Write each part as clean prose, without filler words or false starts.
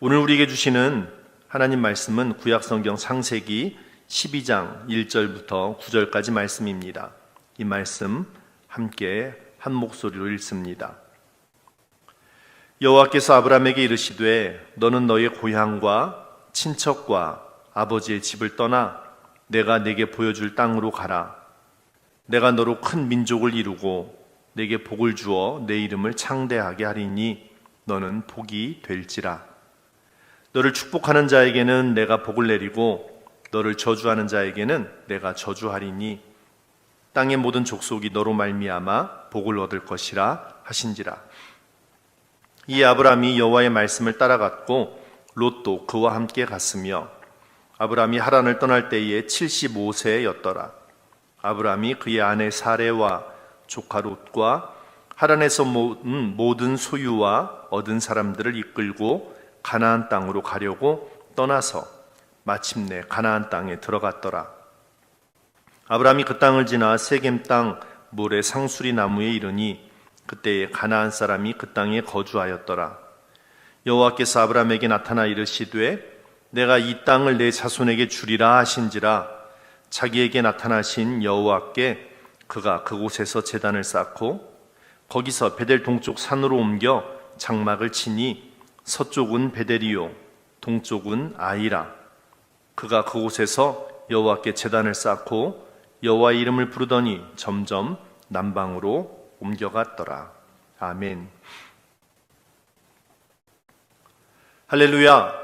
오늘 우리에게 주시는 하나님 말씀은 구약성경 창세기 12장 1절부터 9절까지 말씀입니다. 이 말씀 함께 한 목소리로 읽습니다. 여호와께서 아브라함에게 이르시되 너는 너의 고향과 친척과 아버지의 집을 떠나 내가 네게 보여줄 땅으로 가라. 내가 너로 큰 민족을 이루고 네게 복을 주어 내 이름을 창대하게 하리니 너는 복이 될지라. 너를 축복하는 자에게는 내가 복을 내리고 너를 저주하는 자에게는 내가 저주하리니 땅의 모든 족속이 너로 말미암아 복을 얻을 것이라 하신지라. 이 아브라함이 여호와의 말씀을 따라갔고 롯도 그와 함께 갔으며 아브라함이 하란을 떠날 때에 75세였더라. 아브라함이 그의 아내 사레와 조카 롯과 하란에서 모든 소유와 얻은 사람들을 이끌고 가나안 땅으로 가려고 떠나서 마침내 가나안 땅에 들어갔더라. 아브라함이 그 땅을 지나 세겜 땅 모레 상수리 나무에 이르니 그때에 가나안 사람이 그 땅에 거주하였더라. 여호와께서 아브라함에게 나타나 이르시되 내가 이 땅을 내 자손에게 주리라 하신지라. 자기에게 나타나신 여호와께 그가 그곳에서 제단을 쌓고 거기서 베델 동쪽 산으로 옮겨 장막을 치니 서쪽은 베델이요 동쪽은 아이라. 그가 그곳에서 여호와께 제단을 쌓고 여호와의 이름을 부르더니 점점 남방으로 옮겨갔더라. 아멘. 할렐루야.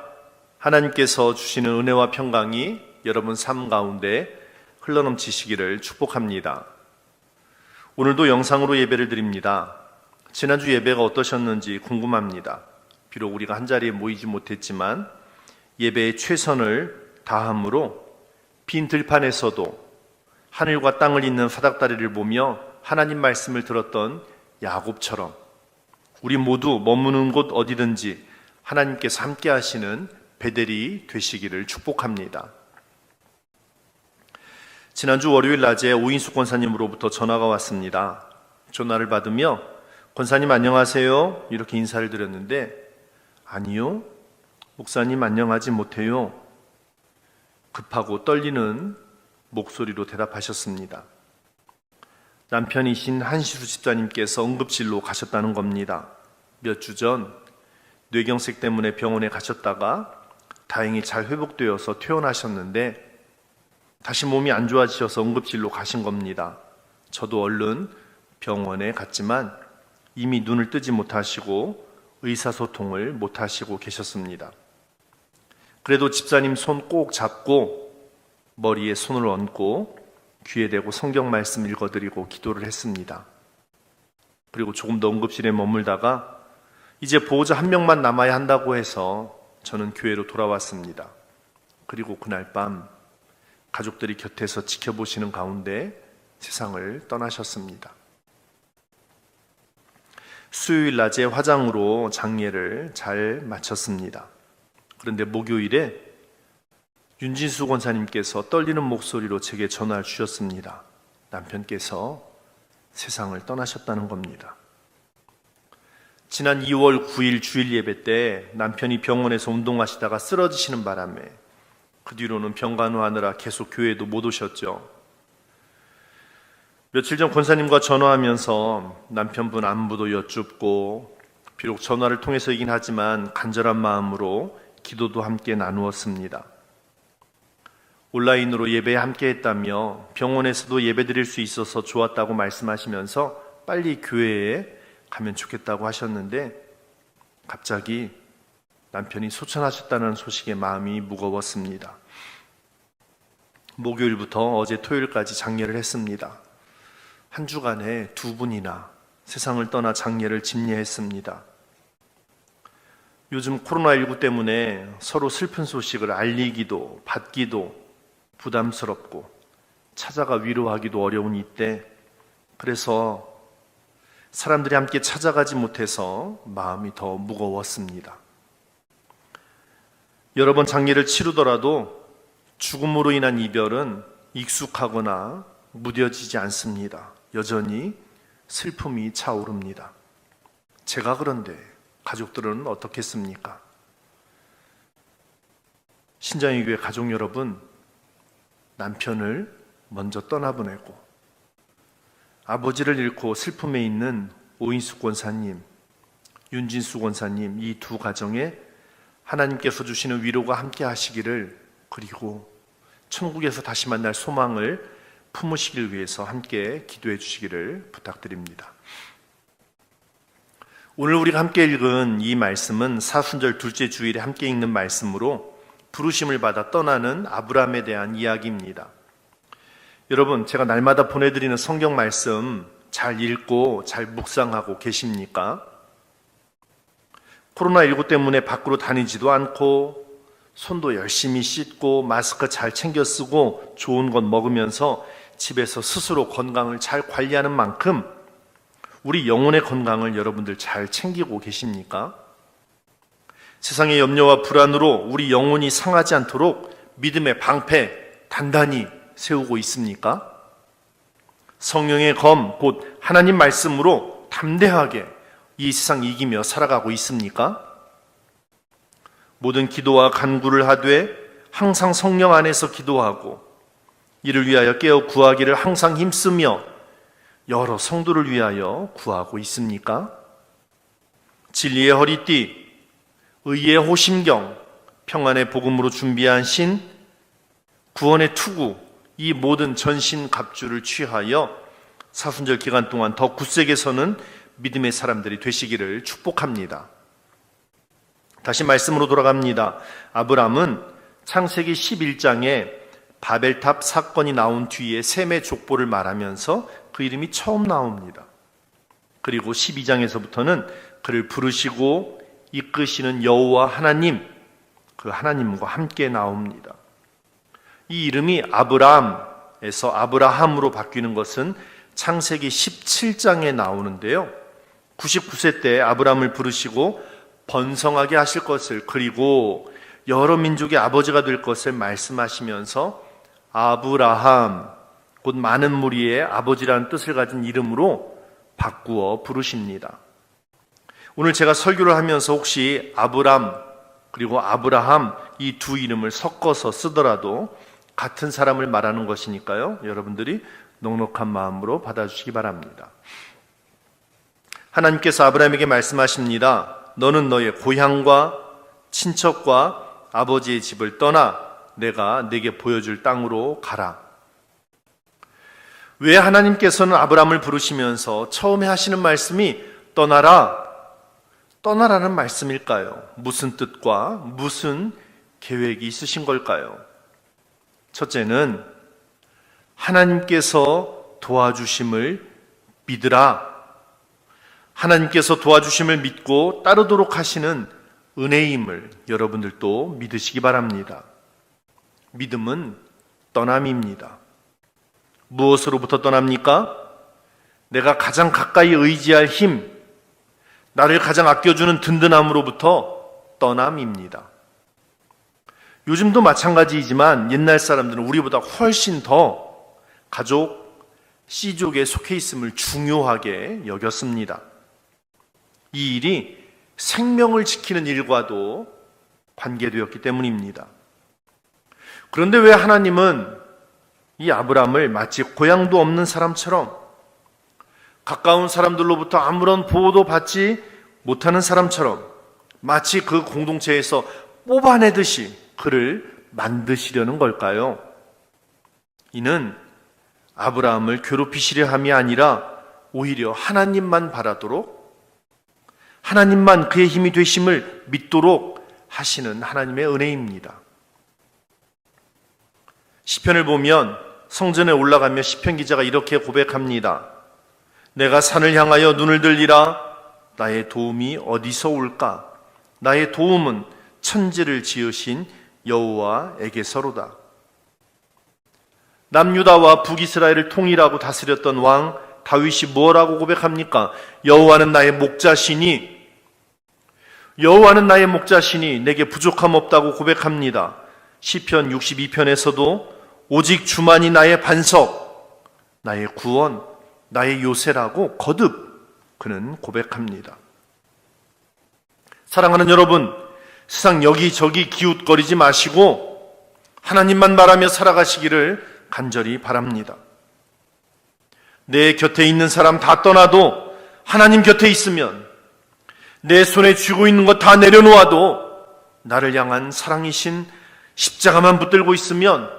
하나님께서 주시는 은혜와 평강이 여러분 삶 가운데 흘러넘치시기를 축복합니다. 오늘도 영상으로 예배를 드립니다. 지난주 예배가 어떠셨는지 궁금합니다. 비록 우리가 한자리에 모이지 못했지만 예배의 최선을 다함으로 빈 들판에서도 하늘과 땅을 잇는 바닥다리를 보며 하나님 말씀을 들었던 야곱처럼 우리 모두 머무는 곳 어디든지 하나님께서 함께 하시는 베델이 되시기를 축복합니다. 지난주 월요일 낮에 오인숙 권사님으로부터 전화가 왔습니다. 전화를 받으며 권사님 안녕하세요 이렇게 인사를 드렸는데 아니요, 목사님 안녕하지 못해요. 급하고 떨리는 목소리로 대답하셨습니다. 남편이신 한시수 집사님께서 응급실로 가셨다는 겁니다. 몇 주 전 뇌경색 때문에 병원에 가셨다가 다행히 잘 회복되어서 퇴원하셨는데 다시 몸이 안 좋아지셔서 응급실로 가신 겁니다. 저도 얼른 병원에 갔지만 이미 눈을 뜨지 못하시고 의사소통을 못하시고 계셨습니다. 그래도 집사님 손 꼭 잡고 머리에 손을 얹고 귀에 대고 성경 말씀 읽어드리고 기도를 했습니다. 그리고 조금 더 응급실에 머물다가 이제 보호자 한 명만 남아야 한다고 해서 저는 교회로 돌아왔습니다. 그리고 그날 밤 가족들이 곁에서 지켜보시는 가운데 세상을 떠나셨습니다. 수요일 낮에 화장으로 장례를 잘 마쳤습니다. 그런데 목요일에 윤진수 권사님께서 떨리는 목소리로 제게 전화를 주셨습니다. 남편께서 세상을 떠나셨다는 겁니다. 지난 2월 9일 주일 예배 때 남편이 병원에서 운동하시다가 쓰러지시는 바람에 그 뒤로는 병간호하느라 계속 교회에도 못 오셨죠. 며칠 전 권사님과 전화하면서 남편분 안부도 여쭙고 비록 전화를 통해서이긴 하지만 간절한 마음으로 기도도 함께 나누었습니다. 온라인으로 예배에 함께 했다며 병원에서도 예배 드릴 수 있어서 좋았다고 말씀하시면서 빨리 교회에 가면 좋겠다고 하셨는데 갑자기 남편이 소천하셨다는 소식에 마음이 무거웠습니다. 목요일부터 어제 토요일까지 장례를 했습니다. 한 주간에 2분이나 세상을 떠나 장례를 집례했습니다. 요즘 코로나19 때문에 서로 슬픈 소식을 알리기도 받기도 부담스럽고 찾아가 위로하기도 어려운 이때 그래서 사람들이 함께 찾아가지 못해서 마음이 더 무거웠습니다. 여러 번 장례를 치르더라도 죽음으로 인한 이별은 익숙하거나 무뎌지지 않습니다. 여전히 슬픔이 차오릅니다. 제가 그런데 가족들은 어떻겠습니까? 신장의 교회 가족 여러분, 남편을 먼저 떠나보내고 아버지를 잃고 슬픔에 있는 오인숙 권사님, 윤진수 권사님, 이 두 가정에 하나님께서 주시는 위로가 함께 하시기를, 그리고 천국에서 다시 만날 소망을 품으시길 위해서 함께 기도해 주시기를 부탁드립니다. 오늘 우리가 함께 읽은 이 말씀은 사순절 둘째 주일에 함께 읽는 말씀으로 부르심을 받아 떠나는 아브라함에 대한 이야기입니다. 여러분, 제가 날마다 보내드리는 성경 말씀 잘 읽고 잘 묵상하고 계십니까? 코로나19 때문에 밖으로 다니지도 않고 손도 열심히 씻고 마스크 잘 챙겨 쓰고 좋은 것 먹으면서 집에서 스스로 건강을 잘 관리하는 만큼 우리 영혼의 건강을 여러분들 잘 챙기고 계십니까? 세상의 염려와 불안으로 우리 영혼이 상하지 않도록 믿음의 방패 단단히 세우고 있습니까? 성령의 검, 곧 하나님 말씀으로 담대하게 이 세상 이기며 살아가고 있습니까? 모든 기도와 간구를 하되 항상 성령 안에서 기도하고 이를 위하여 깨어 구하기를 항상 힘쓰며 여러 성도를 위하여 구하고 있습니까? 진리의 허리띠, 의의 호심경, 평안의 복음으로 준비한 신, 구원의 투구, 이 모든 전신 갑주를 취하여 사순절 기간 동안 더 굳세게 서는 믿음의 사람들이 되시기를 축복합니다. 다시 말씀으로 돌아갑니다. 아브람은 창세기 11장에 바벨탑 사건이 나온 뒤에 셈의 족보를 말하면서 그 이름이 처음 나옵니다. 그리고 12장에서부터는 그를 부르시고 이끄시는 여호와 하나님, 그 하나님과 함께 나옵니다. 이 이름이 아브람에서 아브라함으로 바뀌는 것은 창세기 17장에 나오는데요. 99세 때 아브람을 부르시고 번성하게 하실 것을, 그리고 여러 민족의 아버지가 될 것을 말씀하시면서 아브라함, 곧 많은 무리의 아버지라는 뜻을 가진 이름으로 바꾸어 부르십니다. 오늘 제가 설교를 하면서 혹시 아브람 그리고 아브라함 이 두 이름을 섞어서 쓰더라도 같은 사람을 말하는 것이니까요, 여러분들이 넉넉한 마음으로 받아주시기 바랍니다. 하나님께서 아브라함에게 말씀하십니다. 너는 너의 고향과 친척과 아버지의 집을 떠나 내가 내게 보여줄 땅으로 가라. 왜 하나님께서는 아브라함을 부르시면서 처음에 하시는 말씀이 떠나라는 말씀일까요? 무슨 뜻과 무슨 계획이 있으신 걸까요? 첫째는 하나님께서 도와주심을 믿으라. 하나님께서 도와주심을 믿고 따르도록 하시는 은혜임을 여러분들도 믿으시기 바랍니다. 믿음은 떠남입니다. 무엇으로부터 떠납니까? 내가 가장 가까이 의지할 힘, 나를 가장 아껴주는 든든함으로부터 떠남입니다. 요즘도 마찬가지이지만 옛날 사람들은 우리보다 훨씬 더 가족, 씨족에 속해 있음을 중요하게 여겼습니다. 이 일이 생명을 지키는 일과도 관계되었기 때문입니다. 그런데 왜 하나님은 이 아브람을 마치 고향도 없는 사람처럼, 가까운 사람들로부터 아무런 보호도 받지 못하는 사람처럼, 마치 그 공동체에서 뽑아내듯이 그를 만드시려는 걸까요? 이는 아브라함을 괴롭히시려 함이 아니라 오히려 하나님만 바라도록, 하나님만 그의 힘이 되심을 믿도록 하시는 하나님의 은혜입니다. 시편을 보면 성전에 올라가며 시편 기자가 이렇게 고백합니다. 내가 산을 향하여 눈을 들리라. 나의 도움이 어디서 올까? 나의 도움은 천지를 지으신 여호와에게서로다. 남유다와 북이스라엘을 통일하고 다스렸던 왕 다윗이 뭐라고 고백합니까? 여호와는 나의 목자시니 내게 부족함 없다고 고백합니다. 시편 62편에서도 오직 주만이 나의 반석, 나의 구원, 나의 요새라고 거듭 그는 고백합니다. 사랑하는 여러분, 세상 여기저기 기웃거리지 마시고 하나님만 말하며 살아가시기를 간절히 바랍니다. 내 곁에 있는 사람 다 떠나도 하나님 곁에 있으면, 내 손에 쥐고 있는 것 다 내려놓아도 나를 향한 사랑이신 십자가만 붙들고 있으면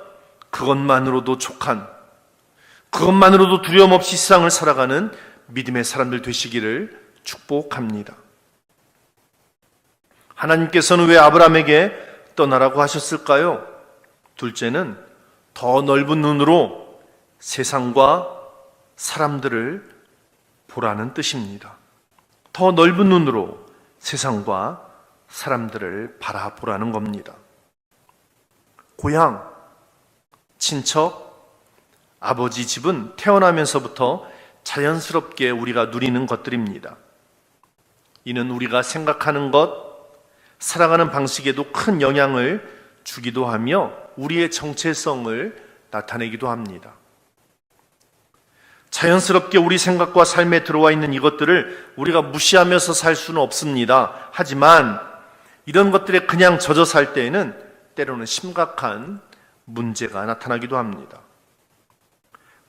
그것만으로도 족한, 그것만으로도 두려움 없이 세상을 살아가는 믿음의 사람들 되시기를 축복합니다. 하나님께서는 왜 아브라함에게 떠나라고 하셨을까요? 둘째는 더 넓은 눈으로 세상과 사람들을 보라는 뜻입니다. 더 넓은 눈으로 세상과 사람들을 바라보라는 겁니다. 고향, 친척, 아버지 집은 태어나면서부터 자연스럽게 우리가 누리는 것들입니다. 이는 우리가 생각하는 것, 살아가는 방식에도 큰 영향을 주기도 하며 우리의 정체성을 나타내기도 합니다. 자연스럽게 우리 생각과 삶에 들어와 있는 이것들을 우리가 무시하면서 살 수는 없습니다. 하지만 이런 것들에 그냥 젖어 살 때에는 때로는 심각한 문제가 나타나기도 합니다.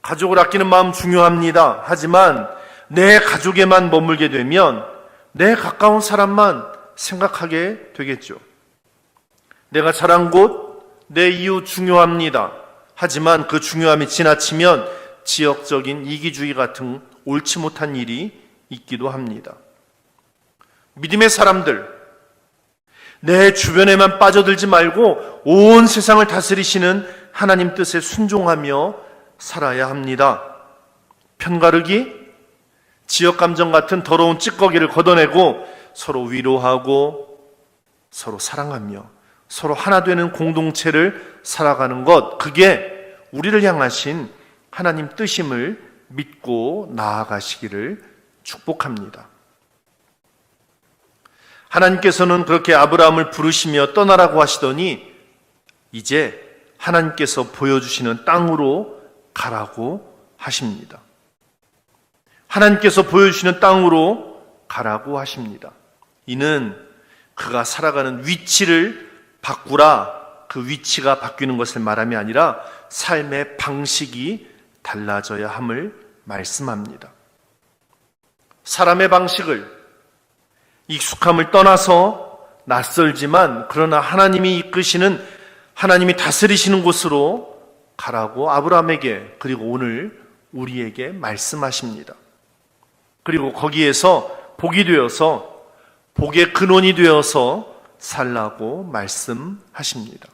가족을 아끼는 마음 중요합니다. 하지만 내 가족에만 머물게 되면 내 가까운 사람만 생각하게 되겠죠. 내가 자란 곳, 내 이웃 중요합니다. 하지만 그 중요함이 지나치면 지역적인 이기주의 같은 옳지 못한 일이 있기도 합니다. 믿음의 사람들, 내 주변에만 빠져들지 말고 온 세상을 다스리시는 하나님 뜻에 순종하며 살아야 합니다. 편가르기, 지역감정 같은 더러운 찌꺼기를 걷어내고 서로 위로하고 서로 사랑하며 서로 하나 되는 공동체를 살아가는 것, 그게 우리를 향하신 하나님 뜻임을 믿고 나아가시기를 축복합니다. 하나님께서는 그렇게 아브라함을 부르시며 떠나라고 하시더니 이제 하나님께서 보여주시는 땅으로 가라고 하십니다. 하나님께서 보여주시는 땅으로 가라고 하십니다. 이는 그가 살아가는 위치를 바꾸라, 그 위치가 바뀌는 것을 말함이 아니라 삶의 방식이 달라져야 함을 말씀합니다. 사람의 방식을, 익숙함을 떠나서 낯설지만 그러나 하나님이 이끄시는, 하나님이 다스리시는 곳으로 가라고 아브라함에게, 그리고 오늘 우리에게 말씀하십니다. 그리고 거기에서 복이 되어서, 복의 근원이 되어서 살라고 말씀하십니다.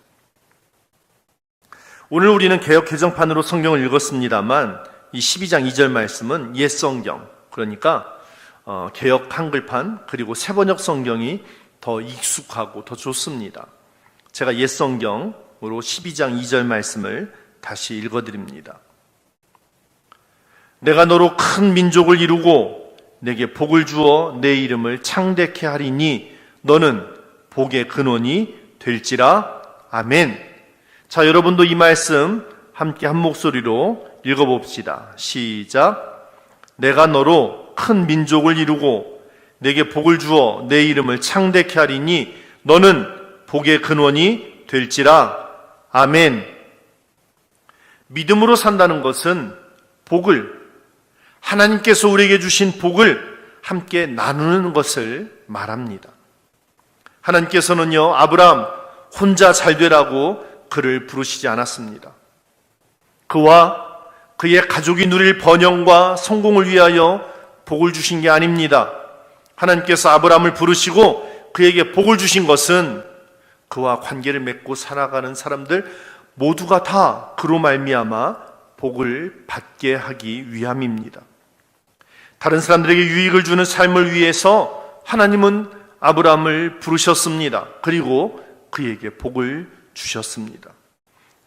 오늘 우리는 개역 개정판으로 성경을 읽었습니다만 이 12장 2절 말씀은 옛 성경, 그러니까 개역 한글판 그리고 새번역 성경이 더 익숙하고 더 좋습니다. 제가 옛 성경으로 12장 2절 말씀을 다시 읽어드립니다. 내가 너로 큰 민족을 이루고 내게 복을 주어 내 이름을 창대케 하리니 너는 복의 근원이 될지라. 아멘. 자, 여러분도 이 말씀 함께 한 목소리로 읽어봅시다. 시작. 내가 너로 큰 민족을 이루고 내게 복을 주어 내 이름을 창대케 하리니 너는 복의 근원이 될지라. 아멘. 믿음으로 산다는 것은 복을, 하나님께서 우리에게 주신 복을 함께 나누는 것을 말합니다. 하나님께서는요, 아브라함 혼자 잘 되라고 그를 부르시지 않았습니다. 그와 그의 가족이 누릴 번영과 성공을 위하여 복을 주신 게 아닙니다. 하나님께서 아브라함을 부르시고 그에게 복을 주신 것은 그와 관계를 맺고 살아가는 사람들 모두가 다 그로 말미암아 복을 받게 하기 위함입니다. 다른 사람들에게 유익을 주는 삶을 위해서 하나님은 아브라함을 부르셨습니다. 그리고 그에게 복을 주셨습니다.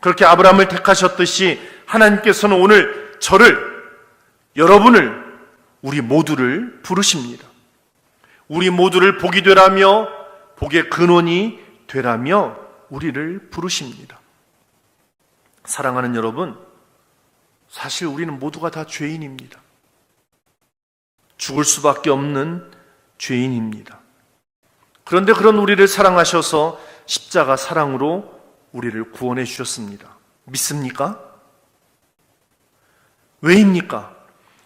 그렇게 아브라함을 택하셨듯이 하나님께서는 오늘 저를, 여러분을, 우리 모두를 부르십니다. 우리 모두를 복이 되라며 복의 근원이 되라며 우리를 부르십니다. 사랑하는 여러분, 사실 우리는 모두가 다 죄인입니다. 죽을 수밖에 없는 죄인입니다. 그런데 그런 우리를 사랑하셔서 십자가 사랑으로 우리를 구원해 주셨습니다. 믿습니까? 왜입니까?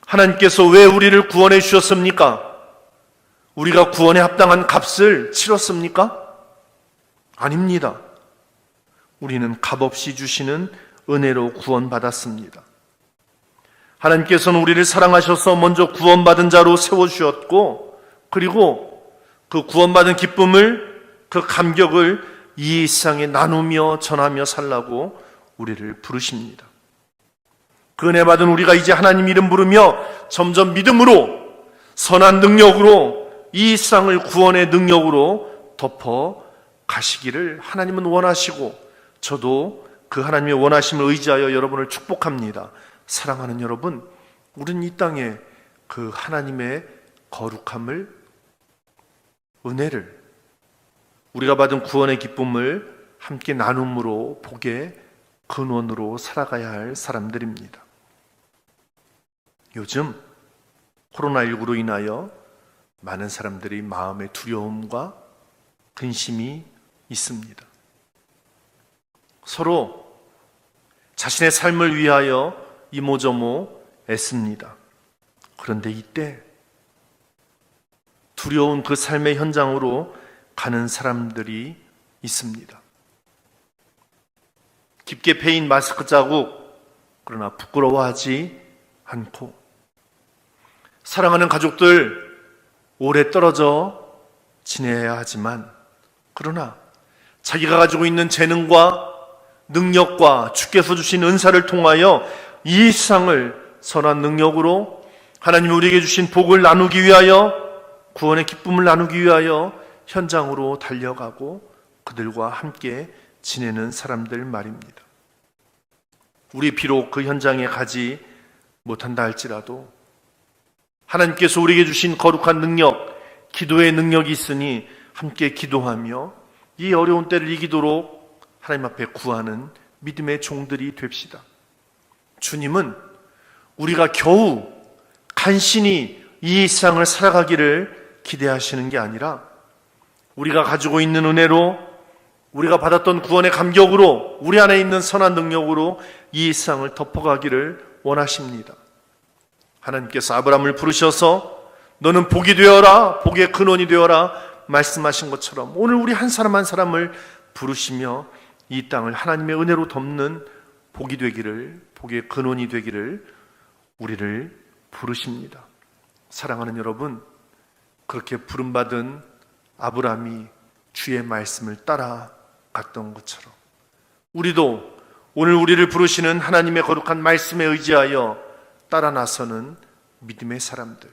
하나님께서 왜 우리를 구원해 주셨습니까? 우리가 구원에 합당한 값을 치렀습니까? 아닙니다. 우리는 값없이 주시는 은혜로 구원받았습니다. 하나님께서는 우리를 사랑하셔서 먼저 구원받은 자로 세워주셨고, 그리고 그 구원받은 기쁨을, 그 감격을 이 세상에 나누며 전하며 살라고 우리를 부르십니다. 그 은혜 받은 우리가 이제 하나님 이름 부르며 점점 믿음으로, 선한 능력으로, 이 세상을 구원의 능력으로 덮어 가시기를 하나님은 원하시고, 저도 그 하나님의 원하심을 의지하여 여러분을 축복합니다. 사랑하는 여러분, 우리는 이 땅에 그 하나님의 거룩함을, 은혜를, 우리가 받은 구원의 기쁨을 함께 나눔으로, 복의 근원으로 살아가야 할 사람들입니다. 요즘 코로나19로 인하여 많은 사람들이 마음의 두려움과 근심이 있습니다. 서로 자신의 삶을 위하여 이모저모 애씁니다. 그런데 이때 두려운 그 삶의 현장으로 가는 사람들이 있습니다. 깊게 패인 마스크 자국, 그러나 부끄러워하지 않고, 사랑하는 가족들 오래 떨어져 지내야 하지만, 그러나 자기가 가지고 있는 재능과 능력과 주께서 주신 은사를 통하여 이 세상을 선한 능력으로 하나님이 우리에게 주신 복을 나누기 위하여, 구원의 기쁨을 나누기 위하여 현장으로 달려가고 그들과 함께 지내는 사람들 말입니다. 우리 비록 그 현장에 가지 못한다 할지라도 하나님께서 우리에게 주신 거룩한 능력, 기도의 능력이 있으니 함께 기도하며 이 어려운 때를 이기도록 하나님 앞에 구하는 믿음의 종들이 됩시다. 주님은 우리가 겨우 간신히 이 세상을 살아가기를 기대하시는 게 아니라, 우리가 가지고 있는 은혜로, 우리가 받았던 구원의 감격으로, 우리 안에 있는 선한 능력으로 이 세상을 덮어가기를 원하십니다. 하나님께서 아브라함을 부르셔서 너는 복이 되어라, 복의 근원이 되어라 말씀하신 것처럼 오늘 우리 한 사람 한 사람을 부르시며 이 땅을 하나님의 은혜로 덮는 복이 되기를, 복의 근원이 되기를 우리를 부르십니다. 사랑하는 여러분, 그렇게 부름받은 아브라함이 주의 말씀을 따라갔던 것처럼 우리도 오늘 우리를 부르시는 하나님의 거룩한 말씀에 의지하여 따라 나서는 믿음의 사람들,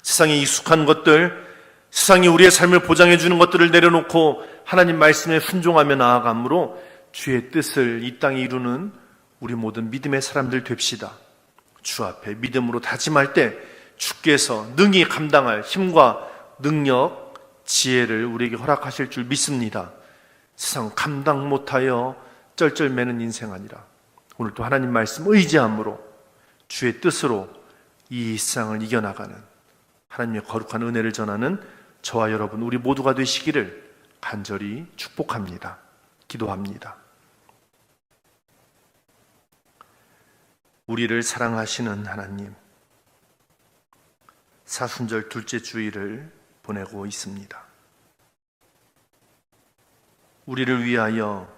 세상에 익숙한 것들, 세상이 우리의 삶을 보장해 주는 것들을 내려놓고 하나님 말씀에 순종하며 나아감으로 주의 뜻을 이 땅에 이루는 우리 모든 믿음의 사람들 됩시다. 주 앞에 믿음으로 다짐할 때 주께서 능히 감당할 힘과 능력, 지혜를 우리에게 허락하실 줄 믿습니다. 세상 감당 못하여 쩔쩔매는 인생 아니라 오늘도 하나님 말씀 의지함으로 주의 뜻으로 이 세상을 이겨나가는 하나님의 거룩한 은혜를 전하는 저와 여러분, 우리 모두가 되시기를 간절히 축복합니다. 기도합니다. 우리를 사랑하시는 하나님, 사순절 둘째 주일을 보내고 있습니다. 우리를 위하여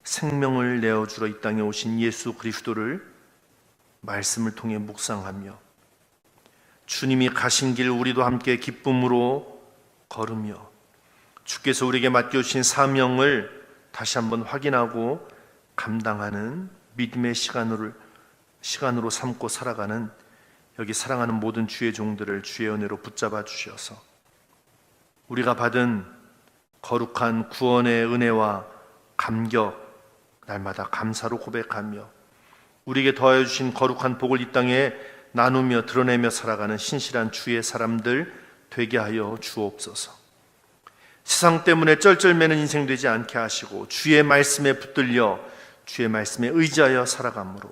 생명을 내어주러 이 땅에 오신 예수 그리스도를 말씀을 통해 묵상하며 주님이 가신 길 우리도 함께 기쁨으로 걸으며 주께서 우리에게 맡겨주신 사명을 다시 한번 확인하고 감당하는 믿음의 시간으로 삼고 살아가는 여기 사랑하는 모든 주의 종들을 주의 은혜로 붙잡아 주셔서 우리가 받은 거룩한 구원의 은혜와 감격 날마다 감사로 고백하며 우리에게 더하여 주신 거룩한 복을 이 땅에 나누며 드러내며 살아가는 신실한 주의 사람들 되게 하여 주옵소서. 세상 때문에 쩔쩔매는 인생 되지 않게 하시고 주의 말씀에 붙들려 주의 말씀에 의지하여 살아가므로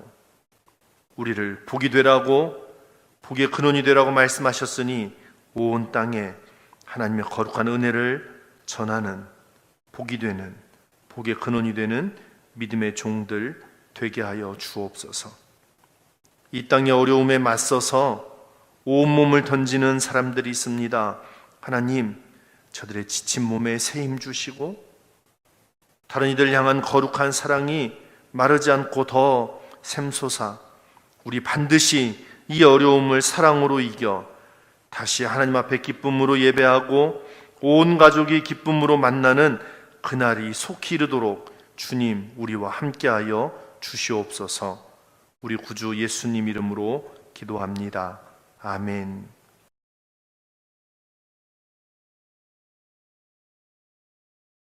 우리를 복이 되라고, 복의 근원이 되라고 말씀하셨으니 온 땅에 하나님의 거룩한 은혜를 전하는 복이 되는 복의 근원이 되는 믿음의 종들 되게 하여 주옵소서. 이 땅의 어려움에 맞서서 온몸을 던지는 사람들이 있습니다. 하나님, 저들의 지친 몸에 새 힘 주시고 다른 이들 향한 거룩한 사랑이 마르지 않고 더 샘솟아 우리 반드시 이 어려움을 사랑으로 이겨 다시 하나님 앞에 기쁨으로 예배하고 온 가족이 기쁨으로 만나는 그날이 속히 이르도록 주님 우리와 함께하여 주시옵소서. 우리 구주 예수님 이름으로 기도합니다. 아멘.